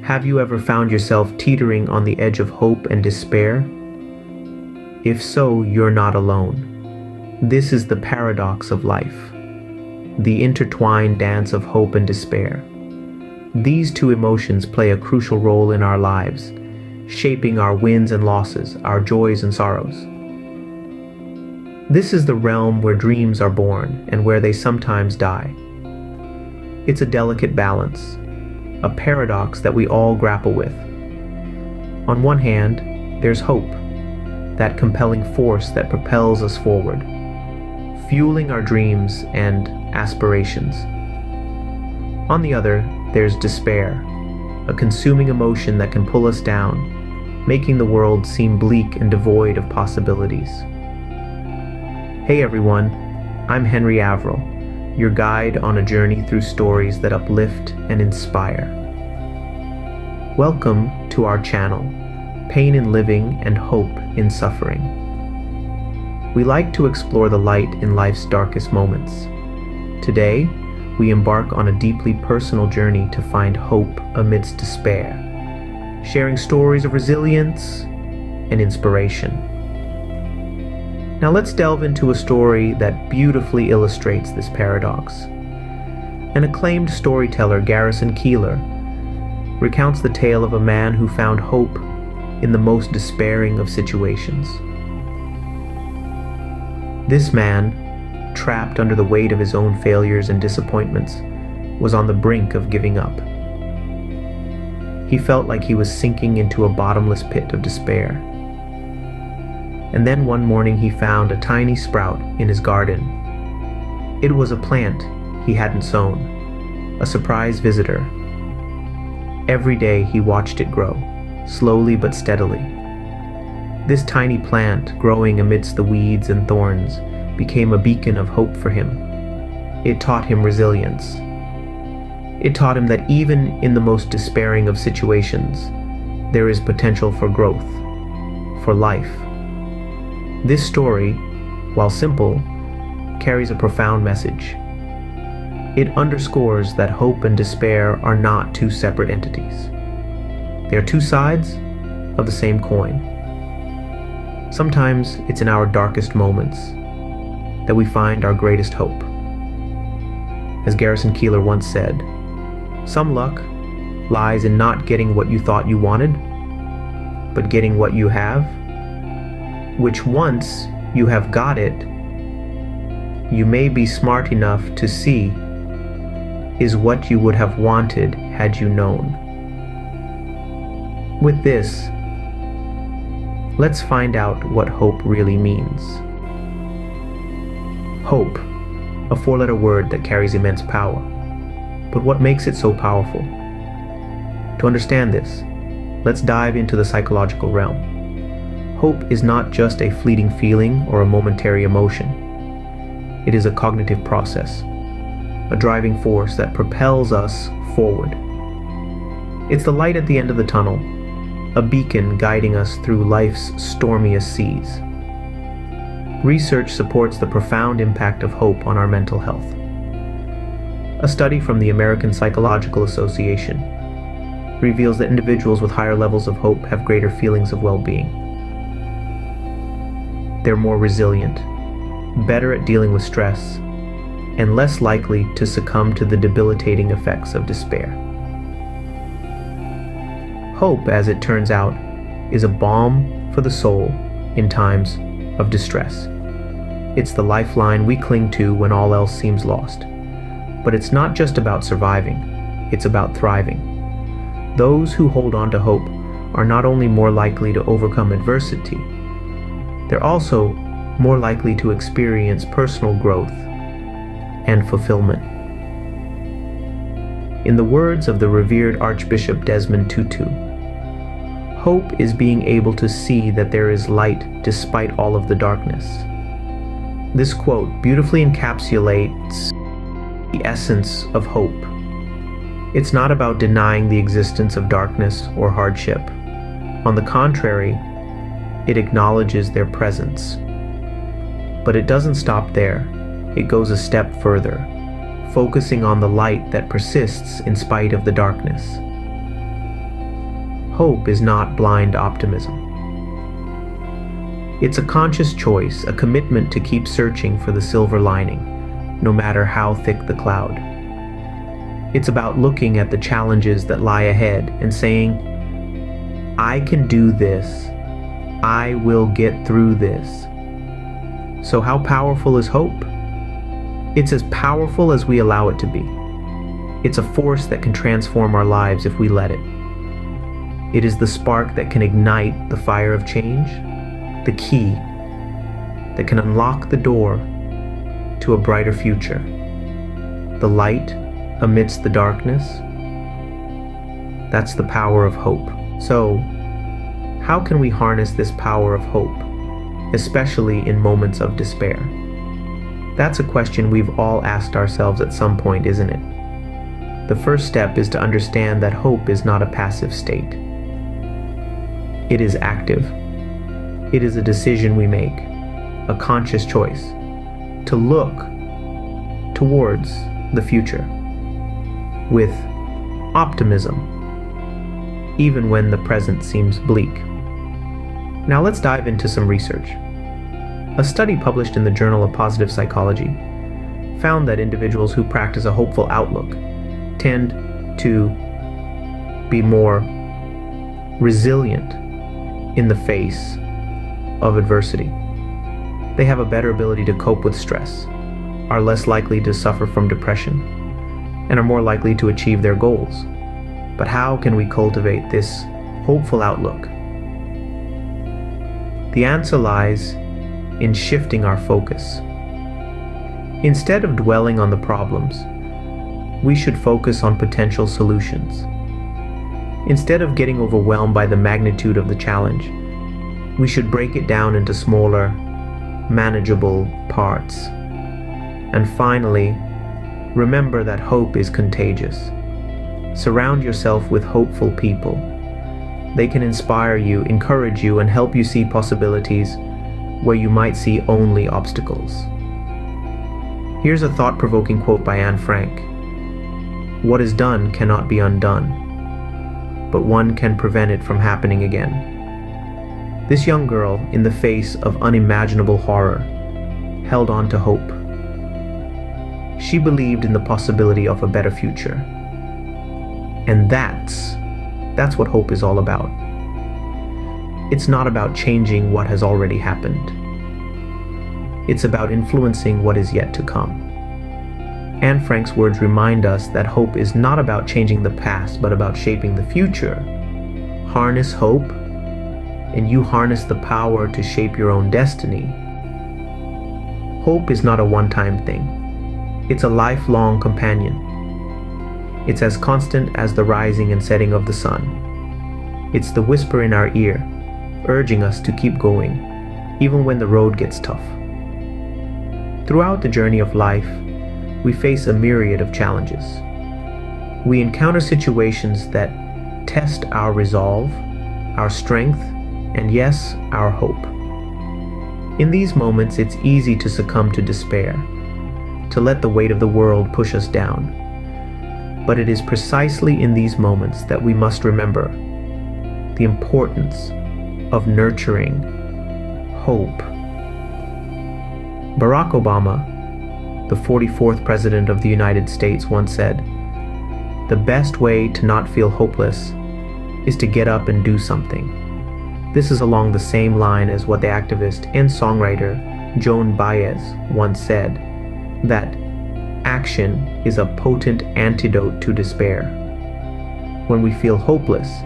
Have you ever found yourself teetering on the edge of hope and despair? If so, you're not alone. This is the paradox of life, the intertwined dance of hope and despair. These two emotions play a crucial role in our lives, shaping our wins and losses, our joys and sorrows. This is the realm where dreams are born and where they sometimes die. It's a delicate balance, a paradox that we all grapple with. On one hand, there's hope, that compelling force that propels us forward, fueling our dreams and aspirations. On the other, there's despair, a consuming emotion that can pull us down, making the world seem bleak and devoid of possibilities. Hey everyone, I'm Henry Averill, your guide on a journey through stories that uplift and inspire. Welcome to our channel, Pain in Living and Hope in Suffering. We like to explore the light in life's darkest moments. Today, we embark on a deeply personal journey to find hope amidst despair, sharing stories of resilience and inspiration. Now let's delve into a story that beautifully illustrates this paradox. An acclaimed storyteller, Garrison Keillor, recounts the tale of a man who found hope in the most despairing of situations. This man, trapped under the weight of his own failures and disappointments, was on the brink of giving up. He felt like he was sinking into a bottomless pit of despair. And then one morning he found a tiny sprout in his garden. It was a plant he hadn't sown, a surprise visitor. Every day he watched it grow, slowly but steadily. This tiny plant, growing amidst the weeds and thorns, became a beacon of hope for him. It taught him resilience. It taught him that even in the most despairing of situations, there is potential for growth, for life. This story, while simple, carries a profound message. It underscores that hope and despair are not two separate entities. They are two sides of the same coin. Sometimes it's in our darkest moments that we find our greatest hope. As Garrison Keillor once said, some luck lies in not getting what you thought you wanted, but getting what you have, which once you have got it, you may be smart enough to see is what you would have wanted had you known. With this, let's find out what hope really means. Hope, a four-letter word that carries immense power. But what makes it so powerful? To understand this, let's dive into the psychological realm. Hope is not just a fleeting feeling or a momentary emotion. It is a cognitive process, a driving force that propels us forward. It's the light at the end of the tunnel, a beacon guiding us through life's stormiest seas. Research supports the profound impact of hope on our mental health. A study from the American Psychological Association reveals that individuals with higher levels of hope have greater feelings of well-being. They're more resilient, better at dealing with stress, and less likely to succumb to the debilitating effects of despair. Hope, as it turns out, is a balm for the soul in times of distress. It's the lifeline we cling to when all else seems lost. But it's not just about surviving, it's about thriving. Those who hold on to hope are not only more likely to overcome adversity, they're also more likely to experience personal growth and fulfillment. In the words of the revered Archbishop Desmond Tutu, hope is being able to see that there is light despite all of the darkness. This quote beautifully encapsulates the essence of hope. It's not about denying the existence of darkness or hardship. On the contrary, it acknowledges their presence. But it doesn't stop there. It goes a step further, focusing on the light that persists in spite of the darkness. Hope is not blind optimism. It's a conscious choice, a commitment to keep searching for the silver lining, no matter how thick the cloud. It's about looking at the challenges that lie ahead and saying, I can do this. I will get through this. So how powerful is hope? It's as powerful as we allow it to be. It's a force that can transform our lives if we let it. It is the spark that can ignite the fire of change, the key that can unlock the door to a brighter future, the light amidst the darkness. That's the power of hope. So, how can we harness this power of hope, especially in moments of despair? That's a question we've all asked ourselves at some point, isn't it? The first step is to understand that hope is not a passive state. It is active. It is a decision we make, a conscious choice, to look towards the future with optimism, even when the present seems bleak. Now let's dive into some research. A study published in the Journal of Positive Psychology found that individuals who practice a hopeful outlook tend to be more resilient in the face of adversity. They have a better ability to cope with stress, are less likely to suffer from depression, and are more likely to achieve their goals. But how can we cultivate this hopeful outlook? The answer lies in shifting our focus. Instead of dwelling on the problems, we should focus on potential solutions. Instead of getting overwhelmed by the magnitude of the challenge, we should break it down into smaller, manageable parts. And finally, remember that hope is contagious. Surround yourself with hopeful people. They can inspire you, encourage you, and help you see possibilities where you might see only obstacles. Here's a thought-provoking quote by Anne Frank. What is done cannot be undone, but one can prevent it from happening again. This young girl, in the face of unimaginable horror, held on to hope. She believed in the possibility of a better future. And that's what hope is all about. It's not about changing what has already happened. It's about influencing what is yet to come. Anne Frank's words remind us that hope is not about changing the past, but about shaping the future. Harness hope, and you harness the power to shape your own destiny. Hope is not a one-time thing. It's a lifelong companion. It's as constant as the rising and setting of the sun. It's the whisper in our ear, urging us to keep going, even when the road gets tough. Throughout the journey of life, we face a myriad of challenges. We encounter situations that test our resolve, our strength, and yes, our hope. In these moments, it's easy to succumb to despair, to let the weight of the world push us down. But it is precisely in these moments that we must remember the importance of nurturing hope. Barack Obama, the 44th President of the United States, once said, "The best way to not feel hopeless is to get up and do something." This is along the same line as what the activist and songwriter Joan Baez once said, that action is a potent antidote to despair. When we feel hopeless,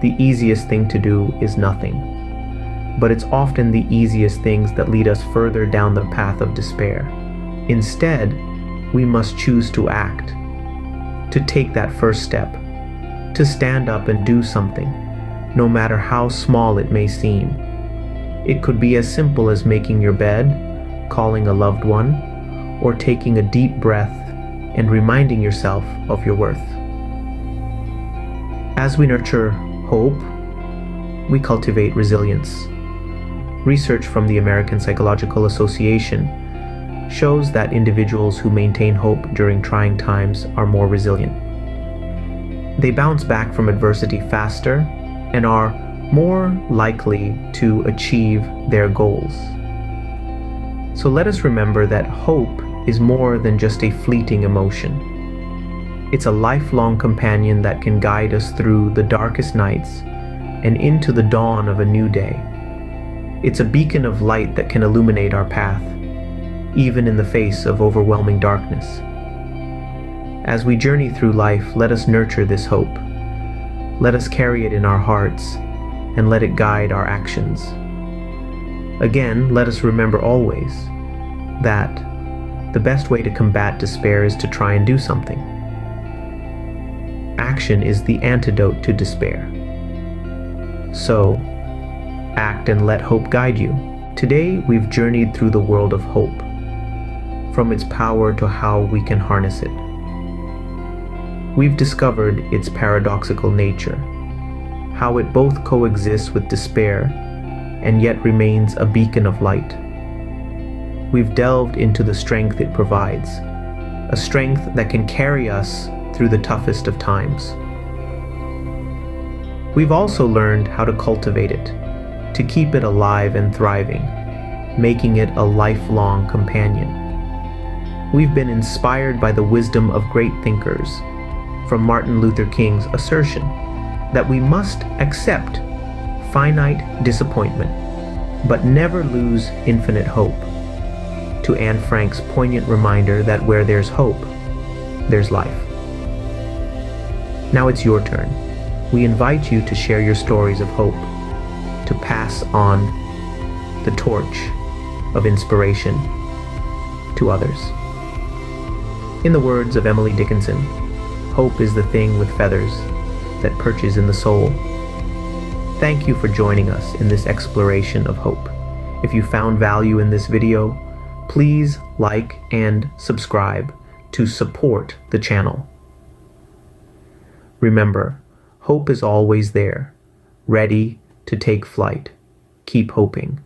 the easiest thing to do is nothing. But it's often the easiest things that lead us further down the path of despair. Instead, we must choose to act, to take that first step, to stand up and do something, no matter how small it may seem. It could be as simple as making your bed, calling a loved one, or taking a deep breath and reminding yourself of your worth. As we nurture hope, we cultivate resilience. Research from the American Psychological Association shows that individuals who maintain hope during trying times are more resilient. They bounce back from adversity faster and are more likely to achieve their goals. So let us remember that hope is more than just a fleeting emotion. It's a lifelong companion that can guide us through the darkest nights and into the dawn of a new day. It's a beacon of light that can illuminate our path, even in the face of overwhelming darkness. As we journey through life, let us nurture this hope. Let us carry it in our hearts and let it guide our actions. Again, let us remember always that the best way to combat despair is to try and do something. Action is the antidote to despair. So, act and let hope guide you. Today, we've journeyed through the world of hope, from its power to how we can harness it. We've discovered its paradoxical nature, how it both coexists with despair and yet remains a beacon of light. We've delved into the strength it provides, a strength that can carry us through the toughest of times. We've also learned how to cultivate it, to keep it alive and thriving, making it a lifelong companion. We've been inspired by the wisdom of great thinkers, from Martin Luther King's assertion that we must accept finite disappointment, but never lose infinite hope, to Anne Frank's poignant reminder that where there's hope, there's life. Now it's your turn. We invite you to share your stories of hope, to pass on the torch of inspiration to others. In the words of Emily Dickinson, hope is the thing with feathers that perches in the soul. Thank you for joining us in this exploration of hope. If you found value in this video, please like and subscribe to support the channel. Remember, hope is always there, ready to take flight. Keep hoping.